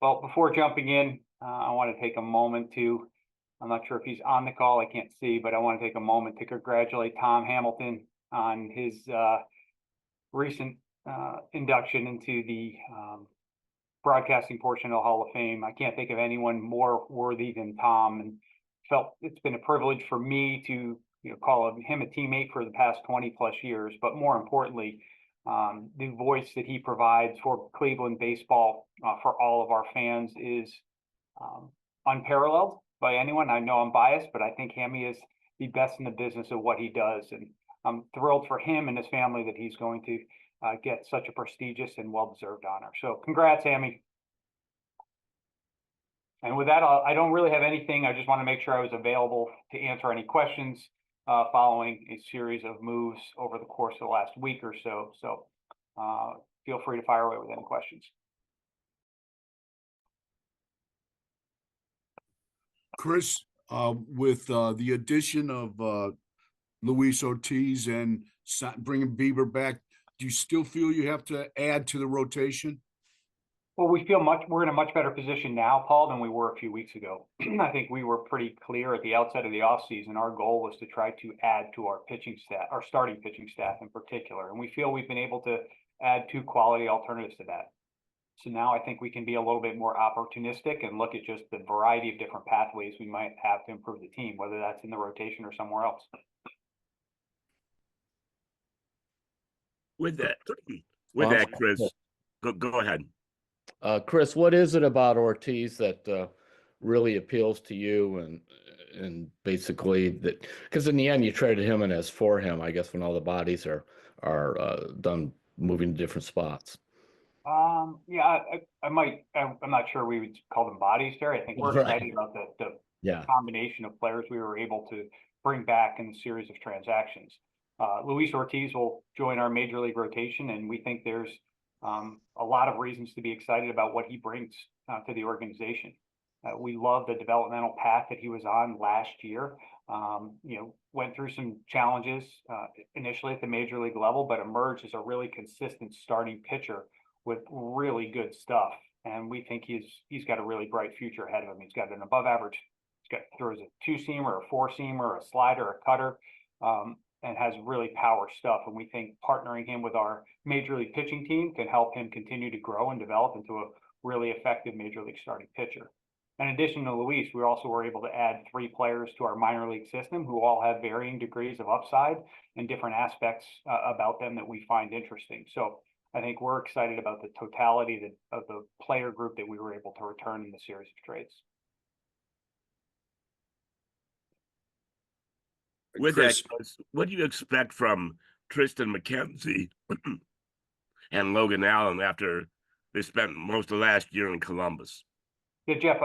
Well, before jumping in, I want to take a moment to, I'm not sure if he's on the call, I can't see, but I want to take a moment to congratulate Tom Hamilton on his recent induction into the broadcasting portion of the Hall of Fame. I can't think of anyone more worthy than Tom, and felt it's been a privilege for me to call him a teammate for the past 20 plus years, but more importantly, the voice that he provides for Cleveland baseball for all of our fans is unparalleled by anyone. I know I'm biased, but I think Hammy is the best in the business of what he does, and I'm thrilled for him and his family that he's going to get such a prestigious and well-deserved honor. So congrats, Hammy. And with that, I don't really have anything. I just want to make sure I was available to answer any questions following a series of moves over the course of the last week or so. So feel free to fire away with any questions. Chris, with the addition of Luis Ortiz and bringing Bieber back, do you still feel you have to add to the rotation? Well, we're in a much better position now, Paul, than we were a few weeks ago. I think we were pretty clear at the outset of the offseason. Our goal was to try to add to our pitching staff, our starting pitching staff in particular. And we feel we've been able to add two quality alternatives to that. So now I think we can be a little bit more opportunistic and look at just the variety of different pathways we might have to improve the team, whether that's in the rotation or somewhere else. With that, Chris, go ahead. Chris, what is it about Ortiz that really appeals to you, and basically that, because in the end you traded Gimenez for him, I guess, when all the bodies are done moving to different spots. Yeah, I'm not sure we would call them bodies there. I think we're excited about the combination of players we were able to bring back in a series of transactions. Luis Ortiz will join our major league rotation, and we think there's a lot of reasons to be excited about what he brings to the organization. We love the developmental path that he was on last year. Went through some challenges initially at the major league level, but emerged as a really consistent starting pitcher with really good stuff. And we think he's got a really bright future ahead of him. He's got an above average. Throws a two-seamer, a four-seamer, a slider, a cutter. And has really power stuff. And we think partnering him with our major league pitching team can help him continue to grow and develop into a really effective major league starting pitcher. In addition to Luis, we also were able to add 3 players to our minor league system who all have varying degrees of upside and different aspects about them that we find interesting. So I think we're excited about the totality of the player group that we were able to return in the series of trades. With Chris, that, what do you expect from Tristan McKenzie and Logan Allen after they spent most of last year in Columbus? Yeah, Jeff,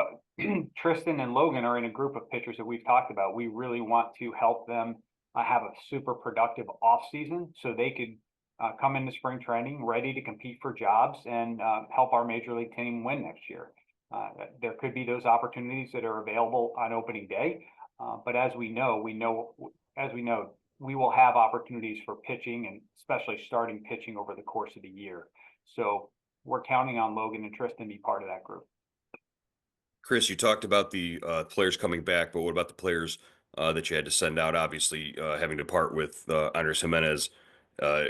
Tristan and Logan are in a group of pitchers that we've talked about. We really want to help them have a super productive offseason so they could come into spring training ready to compete for jobs and help our major league team win next year. There could be those opportunities that are available on opening day. But as we know, we will have opportunities for pitching and especially starting pitching over the course of the year. So we're counting on Logan and Tristan to be part of that group. Chris, you talked about the players coming back, but what about the players that you had to send out? Obviously, having to part with Andres Gimenez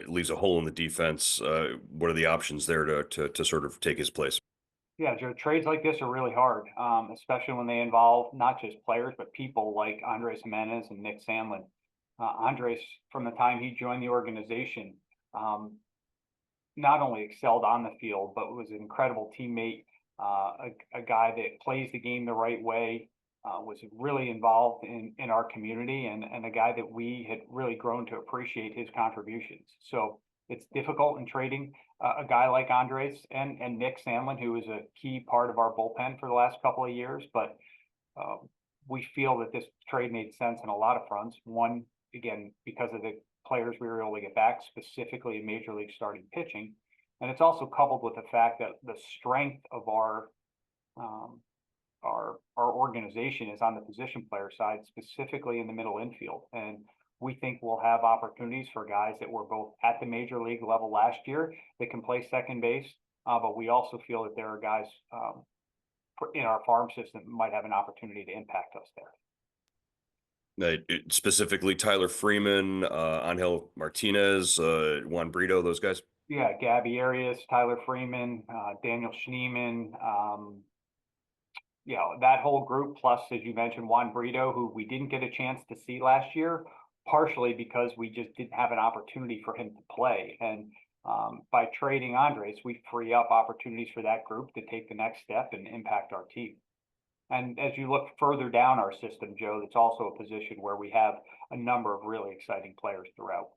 leaves a hole in the defense. What are the options there to sort of take his place? Yeah, Joe, trades like this are really hard, especially when they involve not just players, but people like Andres Gimenez and Nick Sandlin. Andres, from the time he joined the organization, not only excelled on the field, but was an incredible teammate, a guy that plays the game the right way, was really involved in our community, and a guy that we had really grown to appreciate his contributions. So it's difficult in trading a guy like Andres and Nick Sandlin, who is a key part of our bullpen for the last couple of years. But we feel that this trade made sense on a lot of fronts. One, again, because of the players we were able to get back, specifically in major league starting pitching. And it's also coupled with the fact that the strength of our organization is on the position player side, specifically in the middle infield. And we think we'll have opportunities for guys that were both at the major league level last year that can play second base. But we also feel that there are guys in our farm system might have an opportunity to impact us there. Specifically Tyler Freeman, Angel Martinez, Juan Brito, those guys. Yeah, Gabby Arias, Tyler Freeman, Daniel Schneeman, that whole group, plus, as you mentioned, Juan Brito, who we didn't get a chance to see last year, partially because we just didn't have an opportunity for him to play. And by trading Andres, we free up opportunities for that group to take the next step and impact our team. And as you look further down our system, Joe, it's also a position where we have a number of really exciting players throughout.